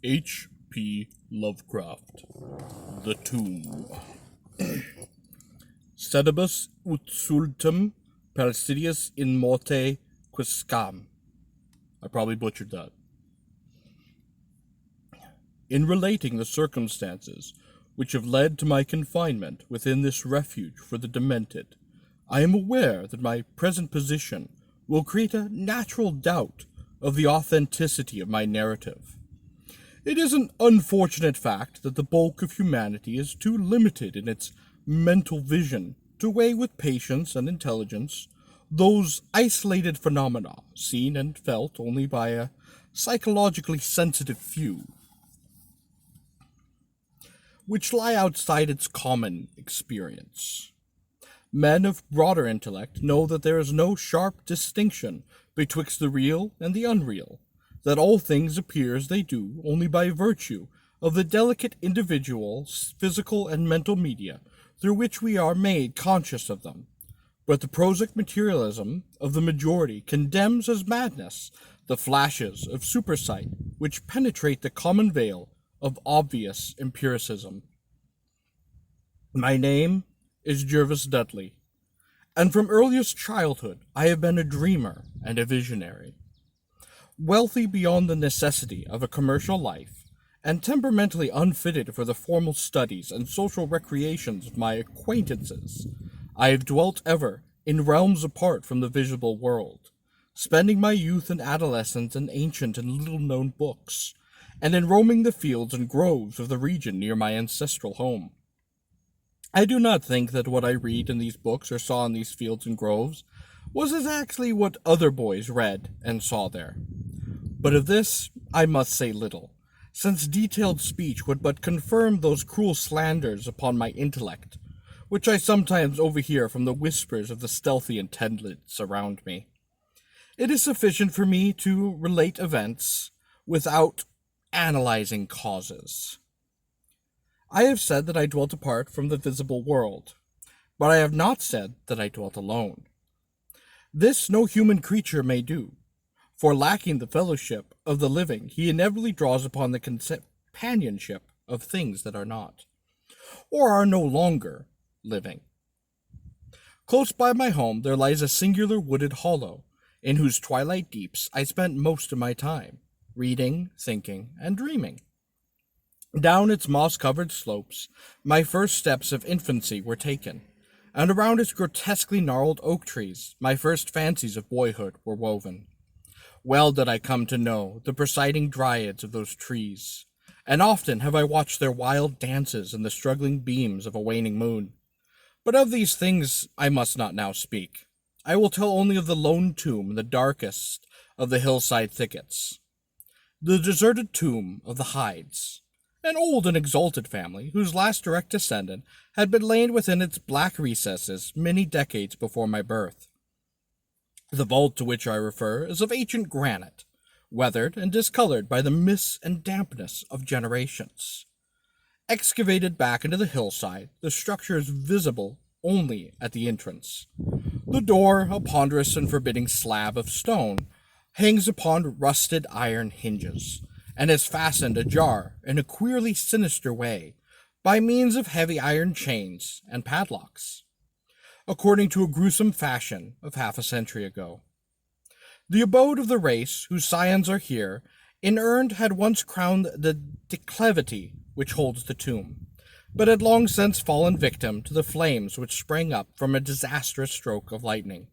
H.P. Lovecraft. The Tomb. Sedibus ut sultum persidius in morte quiscam. I probably butchered that. In relating the circumstances which have led to my confinement within this refuge for the demented, I am aware that my present position will create a natural doubt of the authenticity of my narrative. It is an unfortunate fact that the bulk of humanity is too limited in its mental vision to weigh with patience and intelligence those isolated phenomena seen and felt only by a psychologically sensitive few, which lie outside its common experience. Men of broader intellect know that there is no sharp distinction betwixt the real and the unreal, that all things appear as they do only by virtue of the delicate individual physical and mental media through which we are made conscious of them. But the prosaic materialism of the majority condemns as madness the flashes of supersight which penetrate the common veil of obvious empiricism. My name is Jervis Dudley, and from earliest childhood I have been a dreamer and a visionary. Wealthy beyond the necessity of a commercial life, and temperamentally unfitted for the formal studies and social recreations of my acquaintances, I have dwelt ever in realms apart from the visible world, spending my youth and adolescence in ancient and little-known books, and in roaming the fields and groves of the region near my ancestral home. I do not think that what I read in these books or saw in these fields and groves was exactly what other boys read and saw there. But of this I must say little, since detailed speech would but confirm those cruel slanders upon my intellect, which I sometimes overhear from the whispers of the stealthy attendants around me. It is sufficient for me to relate events without analyzing causes. I have said that I dwelt apart from the visible world, but I have not said that I dwelt alone. This no human creature may do, for lacking the fellowship of the living, he inevitably draws upon the companionship of things that are not, or are no longer, living. Close by my home there lies a singular wooded hollow, in whose twilight deeps I spent most of my time, reading, thinking, and dreaming. Down its moss-covered slopes my first steps of infancy were taken, and around its grotesquely gnarled oak trees my first fancies of boyhood were woven. Well did I come to know the presiding dryads of those trees, and often have I watched their wild dances in the struggling beams of a waning moon. But of these things I must not now speak. I will tell only of the lone tomb in the darkest of the hillside thickets. The deserted tomb of the Hydes, an old and exalted family whose last direct descendant had been laid within its black recesses many decades before my birth. The vault to which I refer is of ancient granite, weathered and discolored by the mists and dampness of generations. Excavated back into the hillside, the structure is visible only at the entrance. The door, a ponderous and forbidding slab of stone, hangs upon rusted iron hinges, and is fastened ajar in a queerly sinister way by means of heavy iron chains and padlocks, according to a gruesome fashion of half a century ago. The abode of the race whose scions are here, inurned, had once crowned the declivity which holds the tomb, but had long since fallen victim to the flames which sprang up from a disastrous stroke of lightning.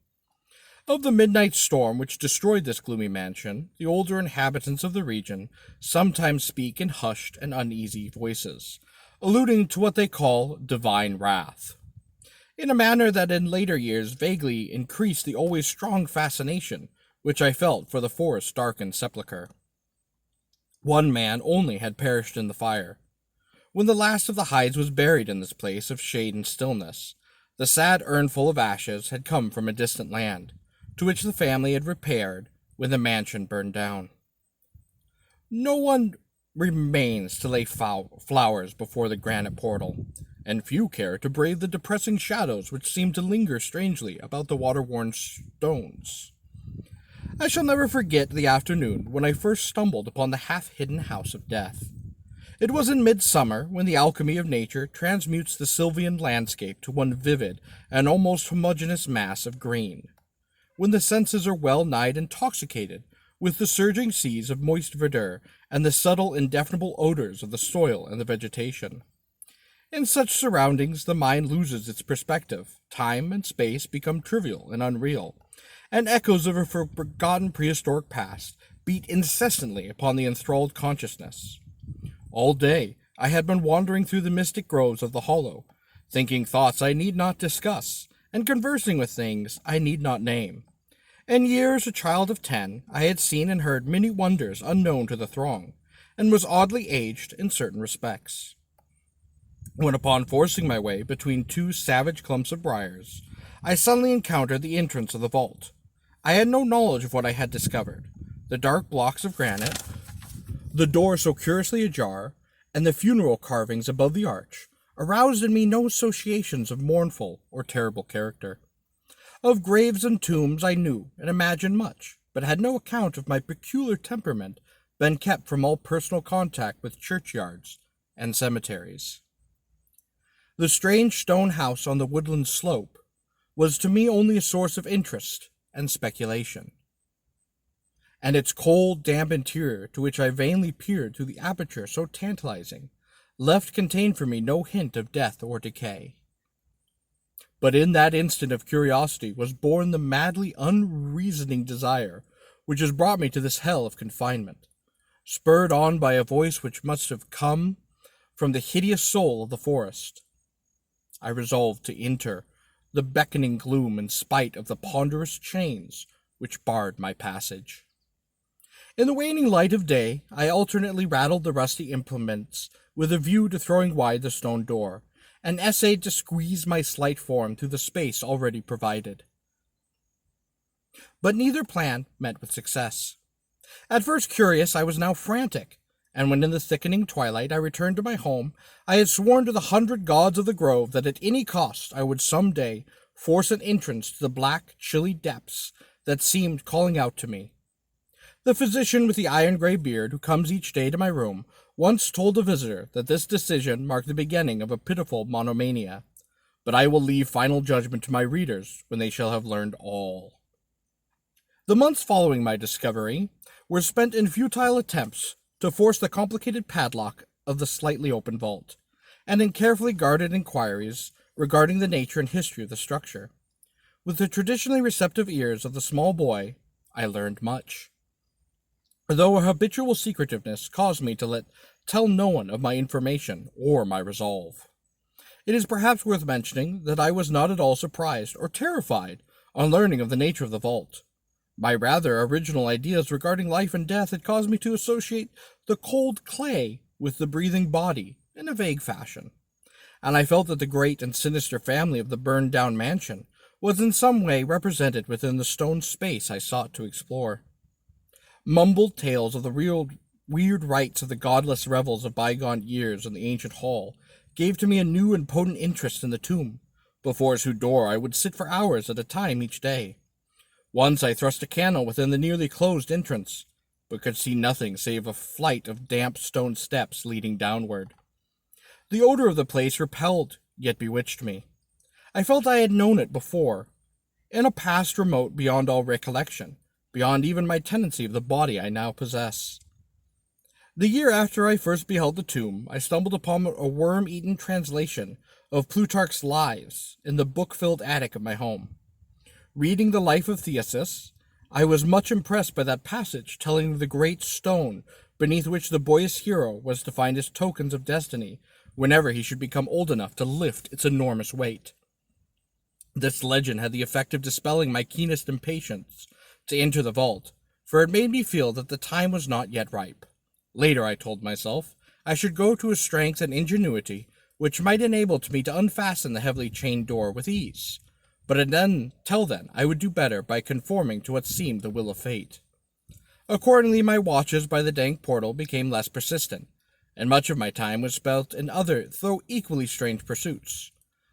Of the midnight storm which destroyed this gloomy mansion, the older inhabitants of the region sometimes speak in hushed and uneasy voices, alluding to what they call divine wrath, in a manner that in later years vaguely increased the always strong fascination which I felt for the forest's darkened sepulchre. One man only had perished in the fire. When the last of the Hydes was buried in this place of shade and stillness, the sad urnful of ashes had come from a distant land, to which the family had repaired when the mansion burned down. No one remains to lay flowers before the granite portal, and few care to brave the depressing shadows which seem to linger strangely about the water-worn stones. I shall never forget the afternoon when I first stumbled upon the half-hidden house of death. It was in midsummer, when the alchemy of nature transmutes the sylvan landscape to one vivid and almost homogeneous mass of green, when the senses are well nigh intoxicated with the surging seas of moist verdure and the subtle, indefinable odors of the soil and the vegetation. In such surroundings, the mind loses its perspective. Time and space become trivial and unreal, and echoes of a forgotten prehistoric past beat incessantly upon the enthralled consciousness. All day I had been wandering through the mystic groves of the hollow, thinking thoughts I need not discuss, and conversing with things I need not name. In years a child of 10, I had seen and heard many wonders unknown to the throng, and was oddly aged in certain respects. When upon forcing my way between two savage clumps of briars, I suddenly encountered the entrance of the vault. I had no knowledge of what I had discovered. The dark blocks of granite, the door so curiously ajar, and the funeral carvings above the arch aroused in me no associations of mournful or terrible character. Of graves and tombs I knew and imagined much, but had no account of my peculiar temperament been kept from all personal contact with churchyards and cemeteries. The strange stone house on the woodland slope was to me only a source of interest and speculation, and its cold, damp interior, to which I vainly peered through the aperture so tantalizing, left contained for me no hint of death or decay. But in that instant of curiosity was born the madly unreasoning desire which has brought me to this hell of confinement, spurred on by a voice which must have come from the hideous soul of the forest. I resolved to enter the beckoning gloom in spite of the ponderous chains which barred my passage. In the waning light of day, I alternately rattled the rusty implements with a view to throwing wide the stone door, and essayed to squeeze my slight form through the space already provided. But neither plan met with success. At first curious, I was now frantic, and when in the thickening twilight I returned to my home, I had sworn to the 100 gods of the grove that at any cost I would some day force an entrance to the black, chilly depths that seemed calling out to me. The physician with the iron-gray beard, who comes each day to my room, once told a visitor that this decision marked the beginning of a pitiful monomania, but I will leave final judgment to my readers when they shall have learned all. The months following my discovery were spent in futile attempts to force the complicated padlock of the slightly open vault, and in carefully guarded inquiries regarding the nature and history of the structure. With the traditionally receptive ears of the small boy, I learned much, though a habitual secretiveness caused me to tell no one of my information or my resolve. It is perhaps worth mentioning that I was not at all surprised or terrified on learning of the nature of the vault. My rather original ideas regarding life and death had caused me to associate the cold clay with the breathing body in a vague fashion, and I felt that the great and sinister family of the burned-down mansion was in some way represented within the stone space I sought to explore. Mumbled tales of the weird rites of the godless revels of bygone years in the ancient hall gave to me a new and potent interest in the tomb, before whose door I would sit for hours at a time each day. Once I thrust a candle within the nearly closed entrance, but could see nothing save a flight of damp stone steps leading downward. The odor of the place repelled, yet bewitched me. I felt I had known it before, in a past remote beyond all recollection, beyond even my tenancy of the body I now possess. The year after I first beheld the tomb, I stumbled upon a worm-eaten translation of Plutarch's Lives in the book-filled attic of my home. Reading the life of Theseus, I was much impressed by that passage telling of the great stone beneath which the boyish hero was to find his tokens of destiny whenever he should become old enough to lift its enormous weight. This legend had the effect of dispelling my keenest impatience to enter the vault, for it made me feel that the time was not yet ripe. Later, I told myself, I should go to a strength and ingenuity which might enable me to unfasten the heavily chained door with ease, but till then I would do better by conforming to what seemed the will of fate. Accordingly, my watches by the dank portal became less persistent, and much of my time was spent in other, though equally strange pursuits.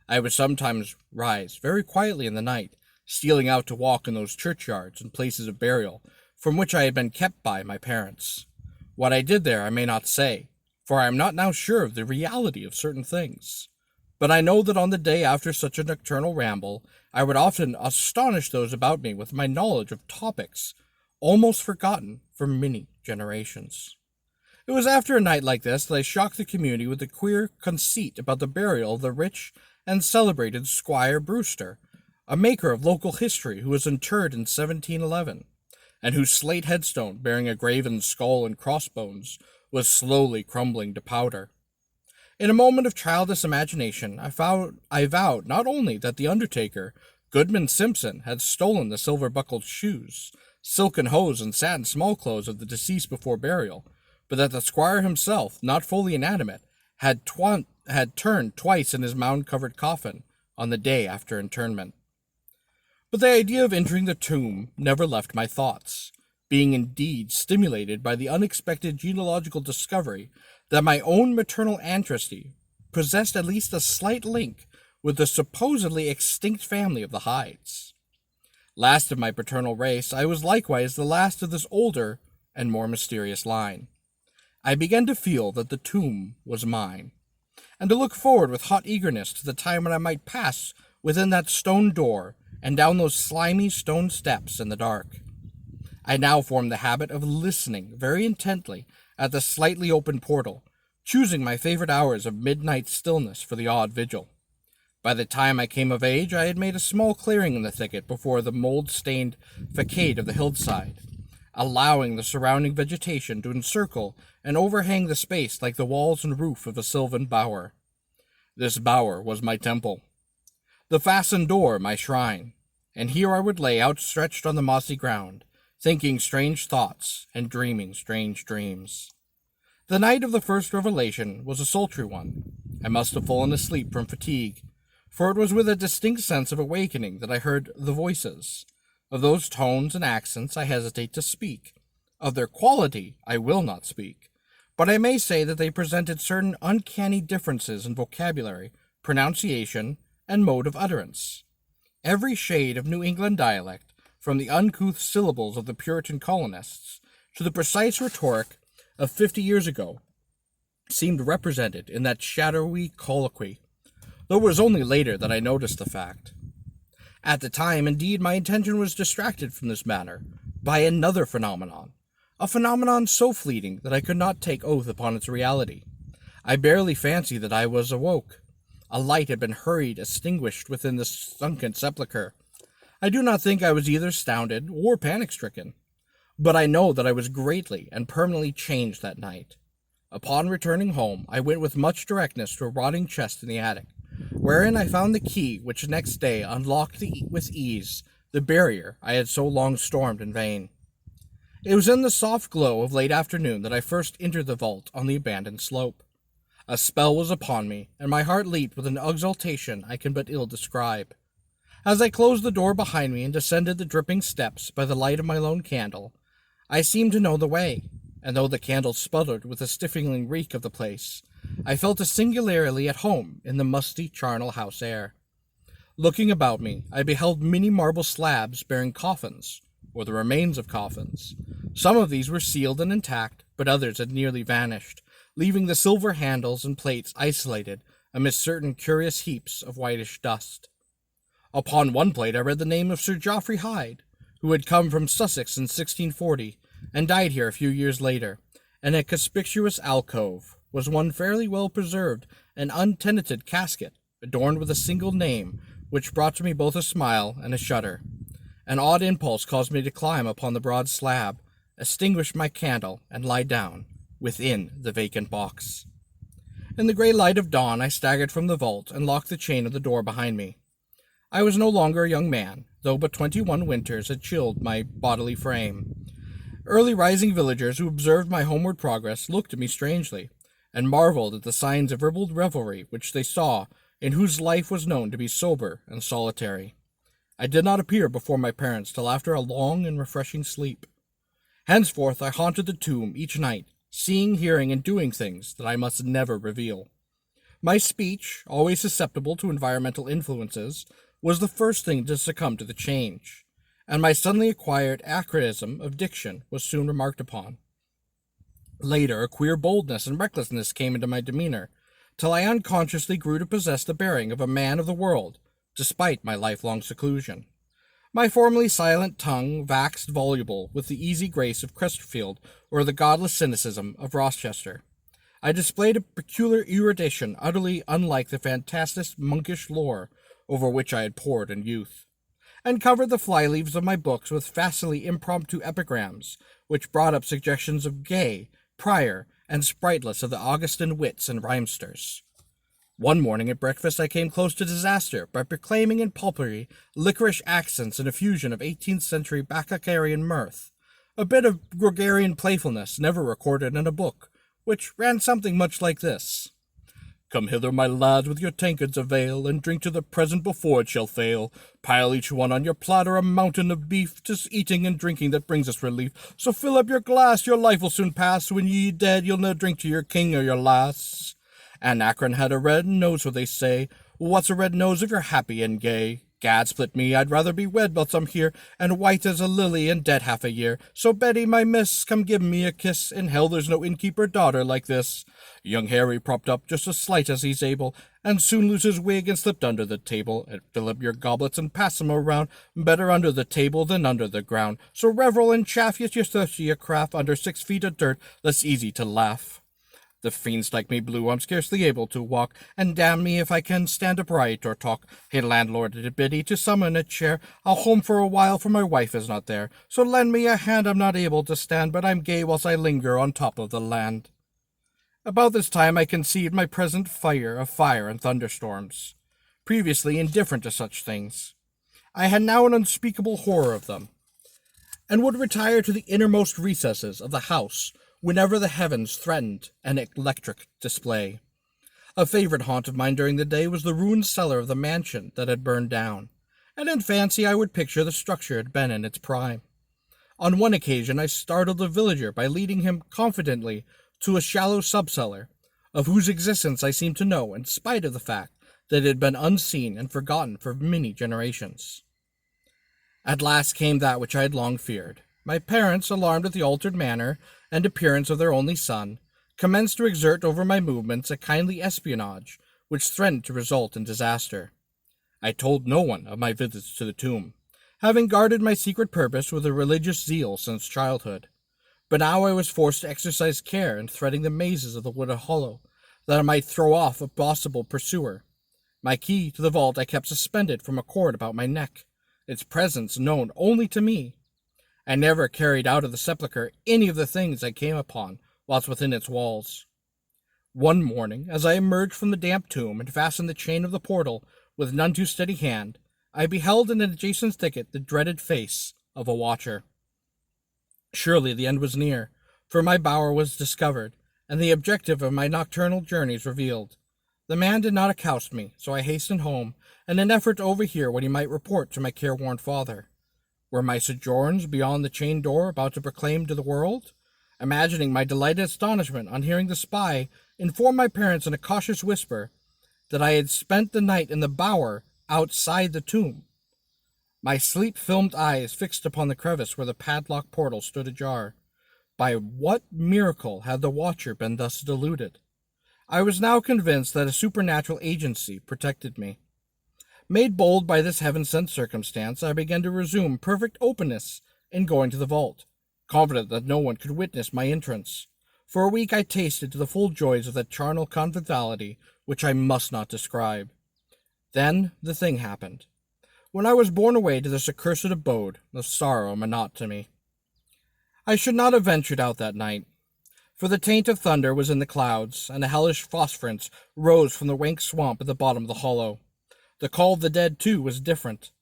I would sometimes rise very quietly in the night, stealing out to walk in those churchyards and places of burial from which I had been kept by my parents. What I did there I may not say, for I am not now sure of the reality of certain things. But I know that on the day after such a nocturnal ramble, I would often astonish those about me with my knowledge of topics almost forgotten for many generations. It was after a night like this that I shocked the community with a queer conceit about the burial of the rich and celebrated Squire Brewster, a maker of local history who was interred in 1711, and whose slate headstone, bearing a graven skull and crossbones, was slowly crumbling to powder. In a moment of childish imagination, I vowed not only that the undertaker, Goodman Simpson, had stolen the silver-buckled shoes, silken hose, and satin small-clothes of the deceased before burial, but that the squire himself, not fully inanimate, had turned twice in his mound-covered coffin on the day after interment. But the idea of entering the tomb never left my thoughts, being indeed stimulated by the unexpected genealogical discovery that my own maternal ancestry possessed at least a slight link with the supposedly extinct family of the Hydes. Last of my paternal race, I was likewise the last of this older and more mysterious line. I began to feel that the tomb was mine, and to look forward with hot eagerness to the time when I might pass within that stone door and down those slimy stone steps in the dark. I now formed the habit of listening very intently at the slightly open portal, choosing my favorite hours of midnight stillness for the odd vigil. By the time I came of age, I had made a small clearing in the thicket before the mold-stained facade of the hillside, allowing the surrounding vegetation to encircle and overhang the space like the walls and roof of a sylvan bower. This bower was my temple, the fastened door my shrine, and here I would lay outstretched on the mossy ground, thinking strange thoughts and dreaming strange dreams. The night of the first revelation was a sultry one. I must have fallen asleep from fatigue, for it was with a distinct sense of awakening that I heard the voices. Of those tones and accents I hesitate to speak. Of their quality I will not speak, but I may say that they presented certain uncanny differences in vocabulary, pronunciation, and mode of utterance. Every shade of New England dialect, from the uncouth syllables of the Puritan colonists to the precise rhetoric of 50 years ago, seemed represented in that shadowy colloquy, though it was only later that I noticed the fact. At the time, indeed, my attention was distracted from this matter by another phenomenon, a phenomenon so fleeting that I could not take oath upon its reality. I barely fancied that I was awoke. A light had been hurried extinguished within the sunken sepulchre. I do not think I was either astounded or panic-stricken, but I know that I was greatly and permanently changed that night. Upon returning home, I went with much directness to a rotting chest in the attic, wherein I found the key which next day unlocked with ease the barrier I had so long stormed in vain. It was in the soft glow of late afternoon that I first entered the vault on the abandoned slope. A spell was upon me, and my heart leaped with an exultation I can but ill describe. As I closed the door behind me and descended the dripping steps by the light of my lone candle, I seemed to know the way, and though the candle sputtered with the stifling reek of the place, I felt singularly at home in the musty charnel house air. Looking about me, I beheld many marble slabs bearing coffins, or the remains of coffins. Some of these were sealed and intact, but others had nearly vanished, leaving the silver handles and plates isolated amidst certain curious heaps of whitish dust. Upon one plate I read the name of Sir Geoffrey Hyde, who had come from Sussex in 1640, and died here a few years later, and a conspicuous alcove was one fairly well preserved and untenanted casket, adorned with a single name, which brought to me both a smile and a shudder. An odd impulse caused me to climb upon the broad slab, extinguish my candle, and lie down within the vacant box. In the grey light of dawn I staggered from the vault and locked the chain of the door behind me. I was no longer a young man, though but 21 winters had chilled my bodily frame. Early rising villagers who observed my homeward progress looked at me strangely, and marveled at the signs of ribald revelry which they saw in whose life was known to be sober and solitary. I did not appear before my parents till after a long and refreshing sleep. Henceforth I haunted the tomb each night, seeing, hearing, and doing things that I must never reveal. My speech, always susceptible to environmental influences, was the first thing to succumb to the change, and my suddenly acquired acridism of diction was soon remarked upon. Later, a queer boldness and recklessness came into my demeanor, till I unconsciously grew to possess the bearing of a man of the world, despite my lifelong seclusion. My formerly silent tongue waxed voluble with the easy grace of Chesterfield or the godless cynicism of Rochester. I displayed a peculiar erudition utterly unlike the fantastic monkish lore over which I had pored in youth, and covered the fly-leaves of my books with facilely impromptu epigrams, which brought up suggestions of Gay, Prior, and Spriteless of the Augustan wits and rhymesters. One morning at breakfast I came close to disaster by proclaiming in pulpery licorice accents and a fusion of 18th century Bacchanalian mirth, a bit of gregarian playfulness never recorded in a book, which ran something much like this. Come hither, my lads, with your tankards of ale, and drink to the present before it shall fail. Pile each one on your platter a mountain of beef, 'tis eating and drinking that brings us relief. So fill up your glass, your life will soon pass, when ye dead you'll no drink to your king or your lass. Anacreon had a red nose, what they say. What's a red nose if you're happy and gay? Gad split me, I'd rather be wed whilst I'm here, and white as a lily and dead half a year. So Betty, my miss, come give me a kiss. In hell there's no innkeeper daughter like this. Young Harry propped up just as slight as he's able, and soon lose his wig and slipped under the table. And fill up your goblets and pass 'em around, better under the table than under the ground. So revel and chaff, yet you're thirsty a craft, under 6 feet of dirt, less easy to laugh. The fiends like me blue, I'm scarcely able to walk, and damn me if I can stand upright or talk. Hey, landlord, did Biddy to summon a chair? I'll home for a while, for my wife is not there. So lend me a hand, I'm not able to stand, but I'm gay whilst I linger on top of the land. About this time I conceived my present fire of fire and thunderstorms, previously indifferent to such things. I had now an unspeakable horror of them, and would retire to the innermost recesses of the house whenever the heavens threatened an electric display. A favorite haunt of mine during the day was the ruined cellar of the mansion that had burned down, and in fancy I would picture the structure had been in its prime. On one occasion I startled a villager by leading him confidently to a shallow subcellar, of whose existence I seemed to know, in spite of the fact that it had been unseen and forgotten for many generations. At last came that which I had long feared. My parents, alarmed at the altered manner and appearance of their only son, commenced to exert over my movements a kindly espionage which threatened to result in disaster. I told no one of my visits to the tomb, having guarded my secret purpose with a religious zeal since childhood. But now I was forced to exercise care in threading the mazes of the wooded hollow, that I might throw off a possible pursuer. My key to the vault I kept suspended from a cord about my neck, its presence known only to me. I never carried out of the sepulchre any of the things I came upon whilst within its walls. One morning, as I emerged from the damp tomb and fastened the chain of the portal with none too steady hand, I beheld in an adjacent thicket the dreaded face of a watcher. Surely the end was near, for my bower was discovered, and the objective of my nocturnal journeys revealed. The man did not accost me, so I hastened home, in an effort to overhear what he might report to my careworn father. Were my sojourns beyond the chained door about to proclaim to the world? Imagining my delighted astonishment on hearing the spy inform my parents in a cautious whisper that I had spent the night in the bower outside the tomb. My sleep-filmed eyes fixed upon the crevice where the padlocked portal stood ajar. By what miracle had the watcher been thus deluded? I was now convinced that a supernatural agency protected me. Made bold by this heaven-sent circumstance, I began to resume perfect openness in going to the vault, confident that no one could witness my entrance. For a week I tasted to the full joys of that charnel conviviality which I must not describe. Then the thing happened, when I was borne away to this accursed abode of sorrow and monotony. I should not have ventured out that night, for the taint of thunder was in the clouds, and a hellish phosphorescence rose from the rank swamp at the bottom of the hollow. The call of the dead, too, was different.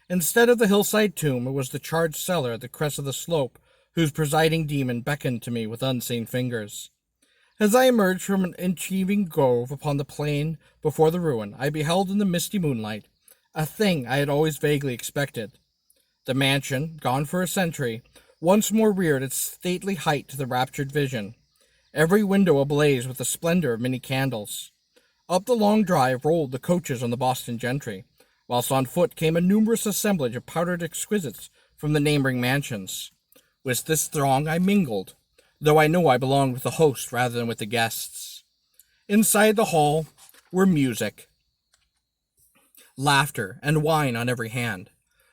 Instead of the hillside tomb, it was the charred cellar at the crest of the slope, whose presiding demon beckoned to me with unseen fingers. As I emerged from an achieving grove upon the plain before the ruin, I beheld in the misty moonlight a thing I had always vaguely expected. The mansion, gone for a century, once more reared its stately height to the raptured vision, every window ablaze with the splendor of many candles. Up the long drive rolled the coaches on the Boston gentry, whilst on foot came a numerous assemblage of powdered exquisites from the neighboring mansions. With this throng I mingled, though I know I belonged with the host rather than with the guests. Inside the hall were music, laughter, and wine on every hand.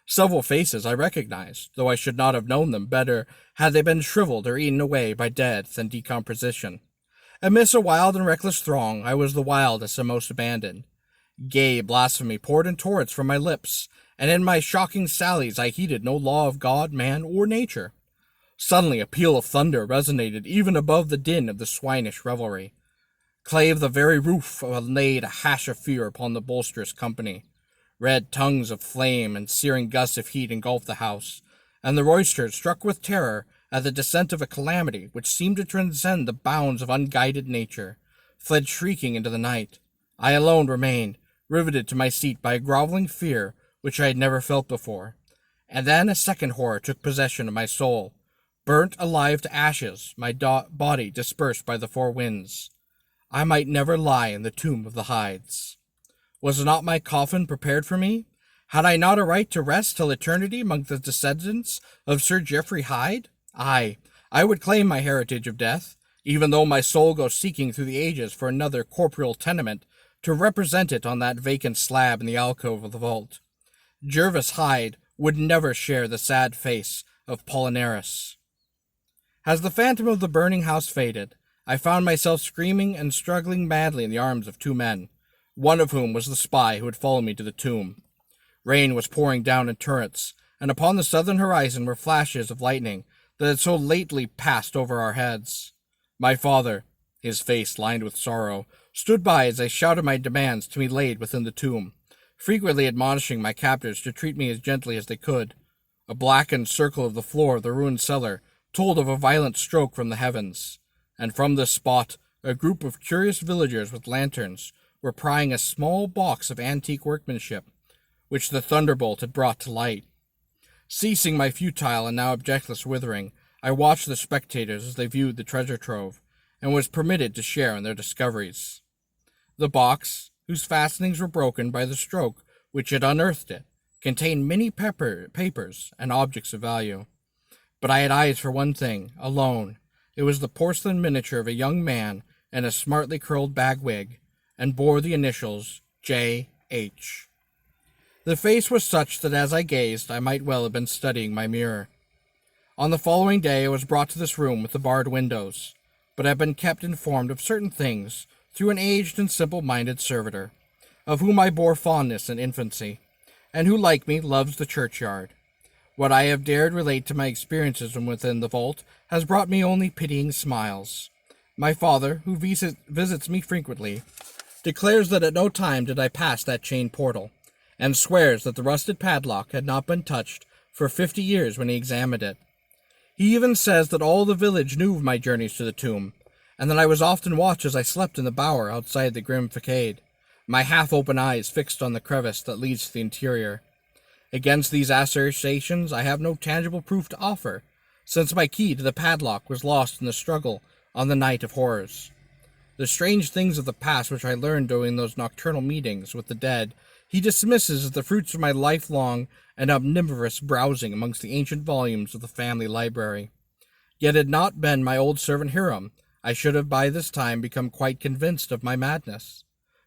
Several faces I recognized, though I should not have known them better had they been shriveled or eaten away by death and decomposition. Amidst a wild and reckless throng, I was the wildest and most abandoned. Gay blasphemy poured in torrents from my lips, and in my shocking sallies I heeded no law of God, man, or nature. Suddenly a peal of thunder resonated even above the din of the swinish revelry. Clave the very roof laid a hash of fear upon the boisterous company. Red tongues of flame and searing gusts of heat engulfed the house, and the roisterers, struck with terror at the descent of a calamity which seemed to transcend the bounds of unguided nature, fled shrieking into the night. I alone remained, riveted to my seat by a groveling fear which I had never felt before. And then a second horror took possession of my soul. Burnt alive to ashes, my body dispersed by the four winds. I might never lie in the tomb of the Hydes. Was not my coffin prepared for me? Had I not a right to rest till eternity among the descendants of Sir Geoffrey Hyde? Aye, I would claim my heritage of death, even though my soul goes seeking through the ages for another corporeal tenement to represent it on that vacant slab in the alcove of the vault. Jervis Hyde would never share the sad face of Pollinaris. As the phantom of the burning house faded, I found myself screaming and struggling madly in the arms of two men, one of whom was the spy who had followed me to the tomb. Rain was pouring down in torrents, and upon the southern horizon were flashes of lightning that had so lately passed over our heads. My father, his face lined with sorrow, stood by as I shouted my demands to be laid within the tomb, frequently admonishing my captors to treat me as gently as they could. A blackened circle of the floor of the ruined cellar told of a violent stroke from the heavens, and from this spot a group of curious villagers with lanterns were prying a small box of antique workmanship, which the thunderbolt had brought to light. Ceasing my futile and now objectless withering, I watched the spectators as they viewed the treasure trove, and was permitted to share in their discoveries. The box, whose fastenings were broken by the stroke which had unearthed it, contained many papers and objects of value. But I had eyes for one thing, alone. It was the porcelain miniature of a young man in a smartly curled bag wig, and bore the initials J.H. The face was such that as I gazed, I might well have been studying my mirror. On the following day I was brought to this room with the barred windows, but I had been kept informed of certain things through an aged and simple-minded servitor, of whom I bore fondness in infancy, and who, like me, loves the churchyard. What I have dared relate to my experiences from within the vault has brought me only pitying smiles. My father, who visits me frequently, declares that at no time did I pass that chained portal, and swears that the rusted padlock had not been touched for 50 years when he examined it. He even says that all the village knew of my journeys to the tomb, and that I was often watched as I slept in the bower outside the grim facade, my half-open eyes fixed on the crevice that leads to the interior. Against these assertions I have no tangible proof to offer, since my key to the padlock was lost in the struggle on the night of horrors. The strange things of the past which I learned during those nocturnal meetings with the dead he dismisses as the fruits of my lifelong and omnivorous browsing amongst the ancient volumes of the family library. Yet had it not been my old servant Hiram, I should have by this time become quite convinced of my madness.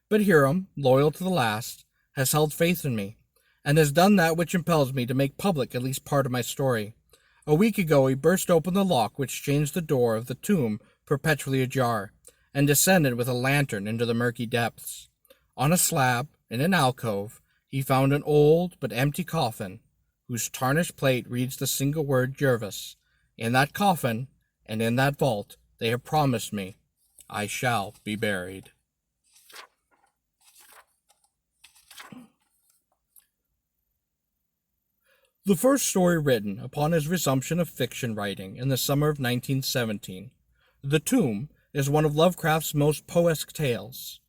But Hiram, loyal to the last, has held faith in me, and has done that which impels me to make public at least part of my story. A week ago he burst open the lock which changed the door of the tomb perpetually ajar, and descended with a lantern into the murky depths. On a slab, in an alcove, he found an old but empty coffin, whose tarnished plate reads the single word Jervis. In that coffin, and in that vault, they have promised me, I shall be buried. The first story written upon his resumption of fiction writing in the summer of 1917, The Tomb, is one of Lovecraft's most poetic tales.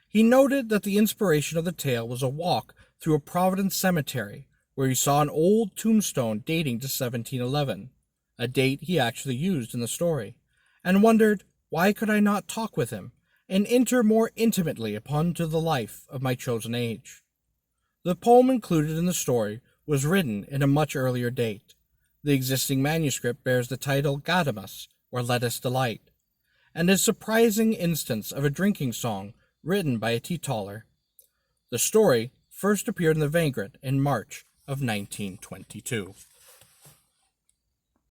He noted that the inspiration of the tale was a walk through a Providence cemetery where he saw an old tombstone dating to 1711, a date he actually used in the story, and wondered, why could I not talk with him and enter more intimately upon to the life of my chosen age? The poem included in the story was written in a much earlier date. The existing manuscript bears the title Gadamus, or Let Us Delight, and is a surprising instance of a drinking song written by a teetotaler. The story first appeared in the Vagrant in March of 1922.